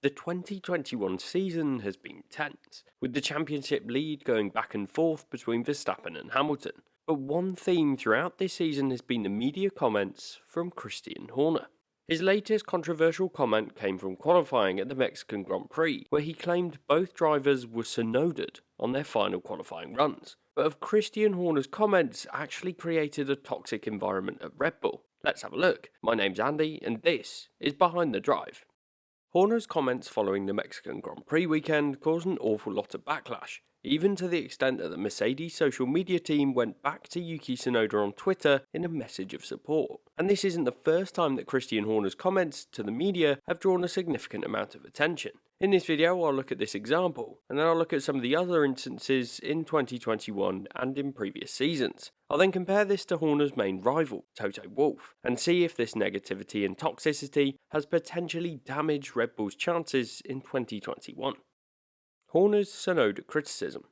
The 2021 season has been tense, with the championship lead going back and forth between Verstappen and Hamilton. But one theme throughout this season has been the media comments from Christian Horner. His latest controversial comment came from qualifying at the Mexican Grand Prix, where he claimed both drivers were Tsunodaed on their final qualifying runs. But of Christian Horner's comments actually created a toxic environment at Red Bull. Let's have a look. My name's Andy, and this is Behind the Drive. Horner's comments following the Mexican Grand Prix weekend caused an awful lot of backlash, even to the extent that the Mercedes social media team went back to Yuki Tsunoda on Twitter in a message of support. And this isn't the first time that Christian Horner's comments to the media have drawn a significant amount of attention. In this video, I'll look at this example, and then I'll look at some of the other instances in 2021 and in previous seasons. I'll then compare this to Horner's main rival, Toto Wolff, and see if this negativity and toxicity has potentially damaged Red Bull's chances in 2021. Horner's Tsunoda criticism.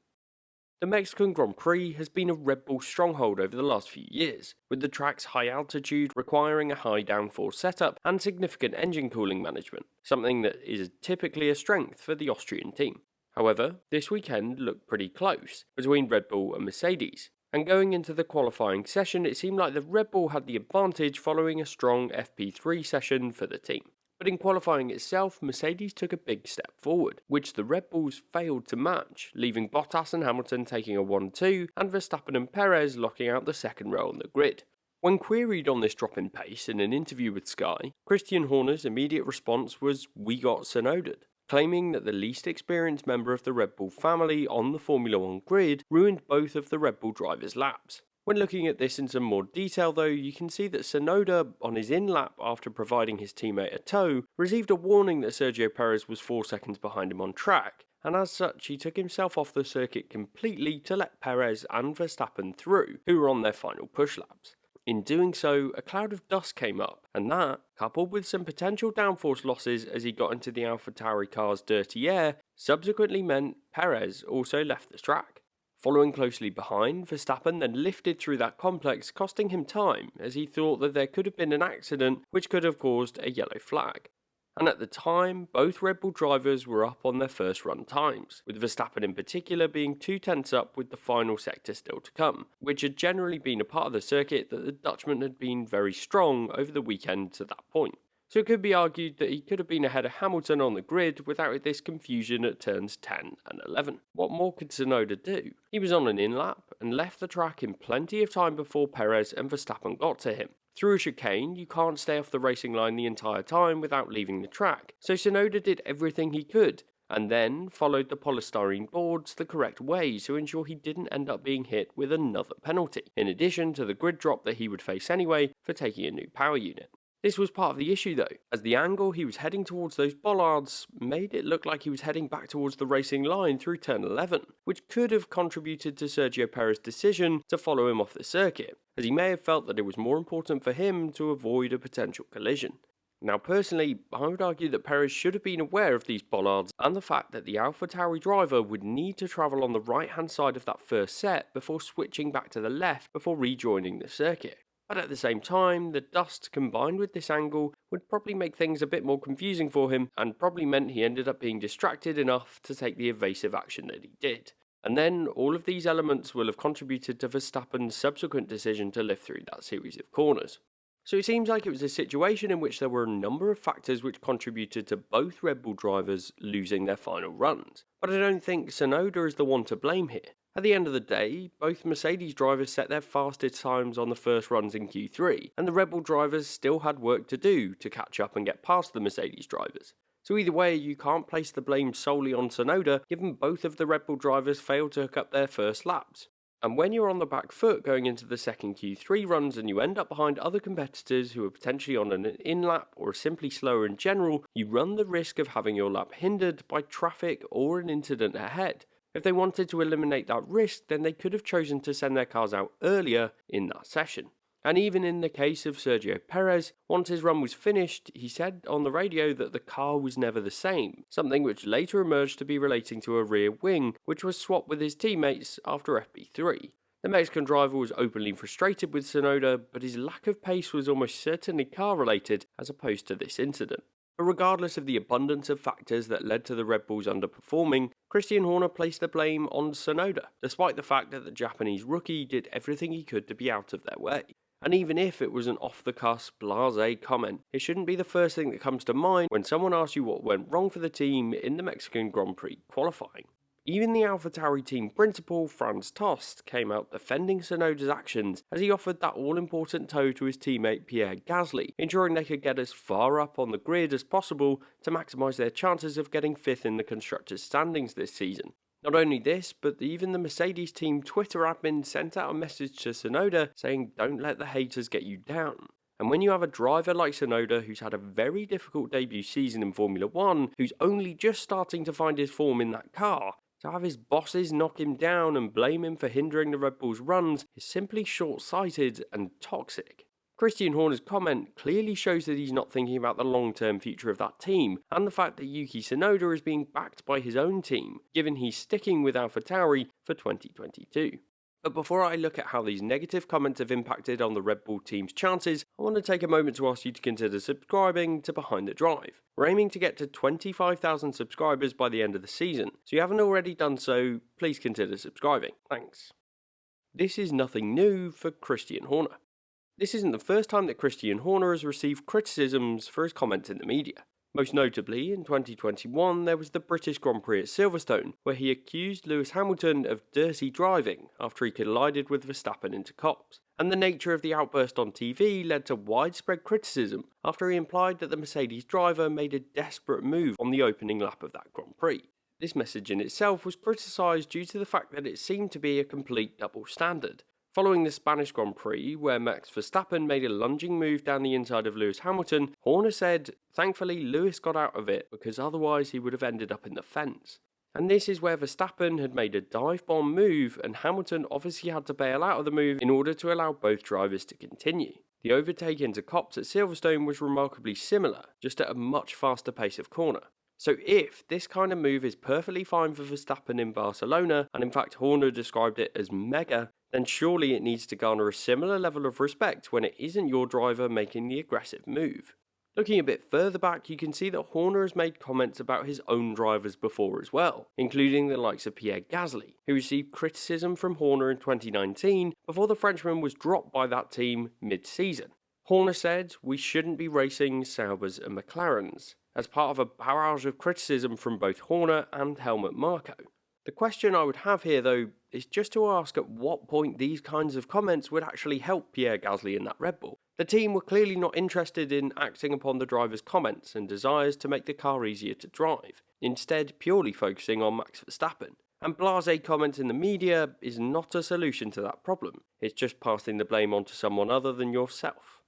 The Mexican Grand Prix has been a Red Bull stronghold over the last few years, with the track's high altitude requiring a high downforce setup and significant engine cooling management, something that is typically a strength for the Austrian team. However, this weekend looked pretty close between Red Bull and Mercedes, and going into the qualifying session it seemed like the Red Bull had the advantage following a strong FP3 session for the team. But in qualifying itself, Mercedes took a big step forward, which the Red Bulls failed to match, leaving Bottas and Hamilton taking a 1-2 and Verstappen and Perez locking out the second row on the grid. When queried on this drop in pace in an interview with Sky, Christian Horner's immediate response was, "We got Tsunodaed," claiming that the least experienced member of the Red Bull family on the Formula 1 grid ruined both of the Red Bull drivers' laps. When looking at this in some more detail though, you can see that Tsunoda, on his in-lap after providing his teammate a tow, received a warning that Sergio Perez was 4 seconds behind him on track, and as such he took himself off the circuit completely to let Perez and Verstappen through, who were on their final push laps. In doing so, a cloud of dust came up, and that, coupled with some potential downforce losses as he got into the AlphaTauri car's dirty air, subsequently meant Perez also left the track. Following closely behind, Verstappen then lifted through that complex, costing him time, as he thought that there could have been an accident which could have caused a yellow flag. And at the time, both Red Bull drivers were up on their first run times, with Verstappen in particular being 2 tenths up with the final sector still to come, which had generally been a part of the circuit that the Dutchman had been very strong over the weekend to that point. So it could be argued that he could have been ahead of Hamilton on the grid without this confusion at turns 10 and 11. What more could Tsunoda do? He was on an in-lap and left the track in plenty of time before Perez and Verstappen got to him. Through a chicane, you can't stay off the racing line the entire time without leaving the track, so Tsunoda did everything he could, and then followed the polystyrene boards the correct way to ensure he didn't end up being hit with another penalty, in addition to the grid drop that he would face anyway for taking a new power unit. This was part of the issue though, as the angle he was heading towards those bollards made it look like he was heading back towards the racing line through turn 11, which could have contributed to Sergio Perez's decision to follow him off the circuit, as he may have felt that it was more important for him to avoid a potential collision. Now personally, I would argue that Perez should have been aware of these bollards and the fact that the AlphaTauri driver would need to travel on the right hand side of that first set before switching back to the left before rejoining the circuit. But at the same time, the dust combined with this angle would probably make things a bit more confusing for him, and probably meant he ended up being distracted enough to take the evasive action that he did. And then all of these elements will have contributed to Verstappen's subsequent decision to lift through that series of corners. So it seems like it was a situation in which there were a number of factors which contributed to both Red Bull drivers losing their final runs. But I don't think Tsunoda is the one to blame here. At the end of the day, both Mercedes drivers set their fastest times on the first runs in Q3, and the Red Bull drivers still had work to do to catch up and get past the Mercedes drivers. So either way, you can't place the blame solely on Tsunoda, given both of the Red Bull drivers failed to hook up their first laps. And when you're on the back foot going into the second Q3 runs and you end up behind other competitors who are potentially on an in-lap or simply slower in general, you run the risk of having your lap hindered by traffic or an incident ahead. If they wanted to eliminate that risk, then they could have chosen to send their cars out earlier in that session. And even in the case of Sergio Perez, once his run was finished, he said on the radio that the car was never the same, something which later emerged to be relating to a rear wing, which was swapped with his teammates after FP3. The Mexican driver was openly frustrated with Tsunoda, but his lack of pace was almost certainly car-related as opposed to this incident. But regardless of the abundance of factors that led to the Red Bulls underperforming, Christian Horner placed the blame on Tsunoda, despite the fact that the Japanese rookie did everything he could to be out of their way. And even if it was an off-the-cuff, blasé comment, it shouldn't be the first thing that comes to mind when someone asks you what went wrong for the team in the Mexican Grand Prix qualifying. Even the AlphaTauri team principal, Franz Tost, came out defending Tsunoda's actions as he offered that all-important tow to his teammate Pierre Gasly, ensuring they could get as far up on the grid as possible to maximise their chances of getting 5th in the Constructors' standings this season. Not only this, but even the Mercedes team Twitter admin sent out a message to Tsunoda saying, "Don't let the haters get you down." And when you have a driver like Tsunoda who's had a very difficult debut season in Formula 1, who's only just starting to find his form in that car, to have his bosses knock him down and blame him for hindering the Red Bull's runs is simply short-sighted and toxic. Christian Horner's comment clearly shows that he's not thinking about the long-term future of that team, and the fact that Yuki Tsunoda is being backed by his own team, given he's sticking with AlphaTauri for 2022. But before I look at how these negative comments have impacted on the Red Bull team's chances, I want to take a moment to ask you to consider subscribing to Behind the Drive. We're aiming to get to 25,000 subscribers by the end of the season, so if you haven't already done so, please consider subscribing. Thanks. This is nothing new for Christian Horner. This isn't the first time that Christian Horner has received criticisms for his comments in the media. Most notably, in 2021, there was the British Grand Prix at Silverstone, where he accused Lewis Hamilton of dirty driving after he collided with Verstappen into cops. And the nature of the outburst on TV led to widespread criticism after he implied that the Mercedes driver made a desperate move on the opening lap of that Grand Prix. This message in itself was criticised due to the fact that it seemed to be a complete double standard. Following the Spanish Grand Prix, where Max Verstappen made a lunging move down the inside of Lewis Hamilton, Horner said, "Thankfully Lewis got out of it because otherwise he would have ended up in the fence." And this is where Verstappen had made a dive bomb move and Hamilton obviously had to bail out of the move in order to allow both drivers to continue. The overtake into Copse at Silverstone was remarkably similar, just at a much faster pace of corner. So if this kind of move is perfectly fine for Verstappen in Barcelona, and in fact Horner described it as mega, then surely it needs to garner a similar level of respect when it isn't your driver making the aggressive move. Looking a bit further back, you can see that Horner has made comments about his own drivers before as well, including the likes of Pierre Gasly, who received criticism from Horner in 2019 before the Frenchman was dropped by that team mid-season. Horner said, "We shouldn't be racing Saubers and McLarens," as part of a barrage of criticism from both Horner and Helmut Marko. The question I would have here, though, is just to ask at what point these kinds of comments would actually help Pierre Gasly in that Red Bull. The team were clearly not interested in acting upon the driver's comments and desires to make the car easier to drive, instead purely focusing on Max Verstappen. And blasé comments in the media is not a solution to that problem, it's just passing the blame onto someone other than yourself.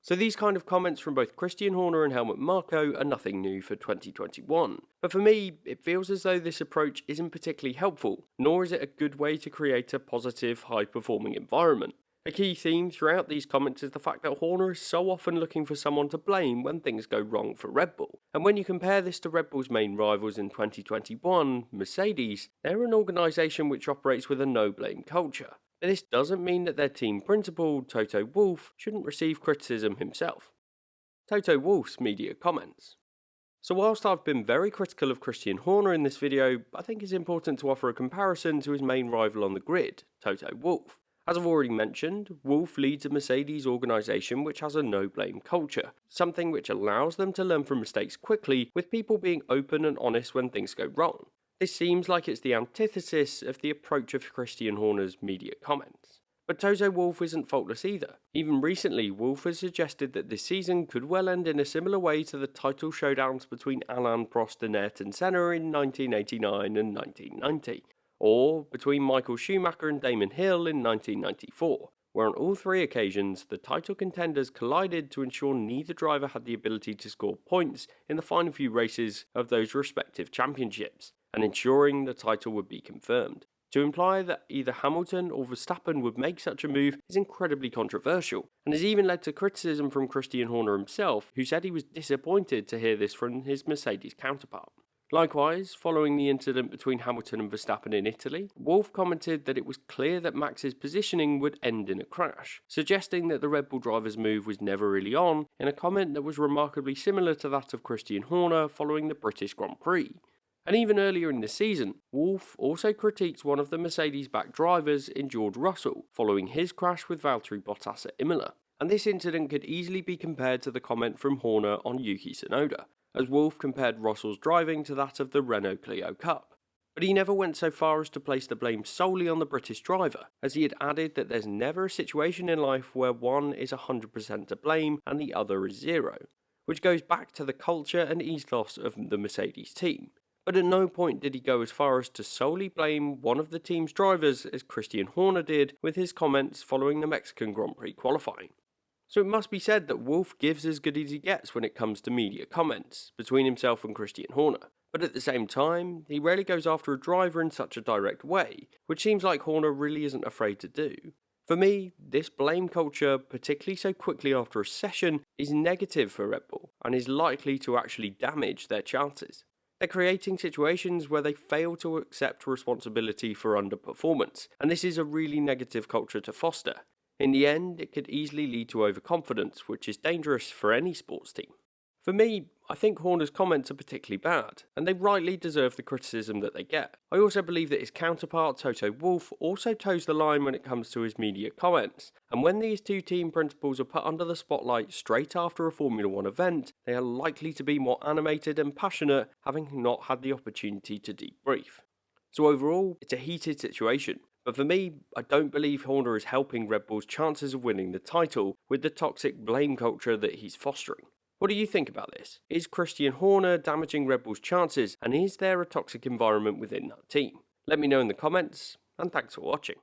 So these kind of comments from both Christian Horner and Helmut Marko are nothing new for 2021. But for me, it feels as though this approach isn't particularly helpful, nor is it a good way to create a positive, high-performing environment. A key theme throughout these comments is the fact that Horner is so often looking for someone to blame when things go wrong for Red Bull. And when you compare this to Red Bull's main rivals in 2021, Mercedes, they're an organisation which operates with a no-blame culture. But this doesn't mean that their team principal, Toto Wolff, shouldn't receive criticism himself. Toto Wolff's media comments. So whilst I've been very critical of Christian Horner in this video, I think it's important to offer a comparison to his main rival on the grid, Toto Wolff. As I've already mentioned, Wolff leads a Mercedes organisation which has a no-blame culture, something which allows them to learn from mistakes quickly, with people being open and honest when things go wrong. This seems like it's the antithesis of the approach of Christian Horner's media comments. But Toto Wolff isn't faultless either. Even recently, Wolff has suggested that this season could well end in a similar way to the title showdowns between Alain Prost and Ayrton Senna in 1989 and 1990, or between Michael Schumacher and Damon Hill in 1994, where on all three occasions the title contenders collided to ensure neither driver had the ability to score points in the final few races of those respective championships, and ensuring the title would be confirmed. To imply that either Hamilton or Verstappen would make such a move is incredibly controversial, and has even led to criticism from Christian Horner himself, who said he was disappointed to hear this from his Mercedes counterpart. Likewise, following the incident between Hamilton and Verstappen in Italy, Wolff commented that it was clear that Max's positioning would end in a crash, suggesting that the Red Bull driver's move was never really on, in a comment that was remarkably similar to that of Christian Horner following the British Grand Prix. And even earlier in the season, Wolff also critiqued one of the Mercedes-backed drivers in George Russell, following his crash with Valtteri Bottas at Imola. And this incident could easily be compared to the comment from Horner on Yuki Tsunoda, as Wolff compared Russell's driving to that of the Renault Clio Cup. But he never went so far as to place the blame solely on the British driver, as he had added that there's never a situation in life where one is 100% to blame and the other is zero, which goes back to the culture and ethos of the Mercedes team. But at no point did he go as far as to solely blame one of the team's drivers, as Christian Horner did with his comments following the Mexican Grand Prix qualifying. So it must be said that Wolff gives as good as he gets when it comes to media comments, between himself and Christian Horner. But at the same time, he rarely goes after a driver in such a direct way, which seems like Horner really isn't afraid to do. For me, this blame culture, particularly so quickly after a session, is negative for Red Bull, and is likely to actually damage their chances. They're creating situations where they fail to accept responsibility for underperformance, and this is a really negative culture to foster. In the end, it could easily lead to overconfidence, which is dangerous for any sports team. For me, I think Horner's comments are particularly bad, and they rightly deserve the criticism that they get. I also believe that his counterpart, Toto Wolff, also toes the line when it comes to his media comments, and when these two team principals are put under the spotlight straight after a Formula 1 event, they are likely to be more animated and passionate, having not had the opportunity to debrief. So overall, it's a heated situation. But for me, I don't believe Horner is helping Red Bull's chances of winning the title with the toxic blame culture that he's fostering. What do you think about this? Is Christian Horner damaging Red Bull's chances, and is there a toxic environment within that team? Let me know in the comments, and thanks for watching.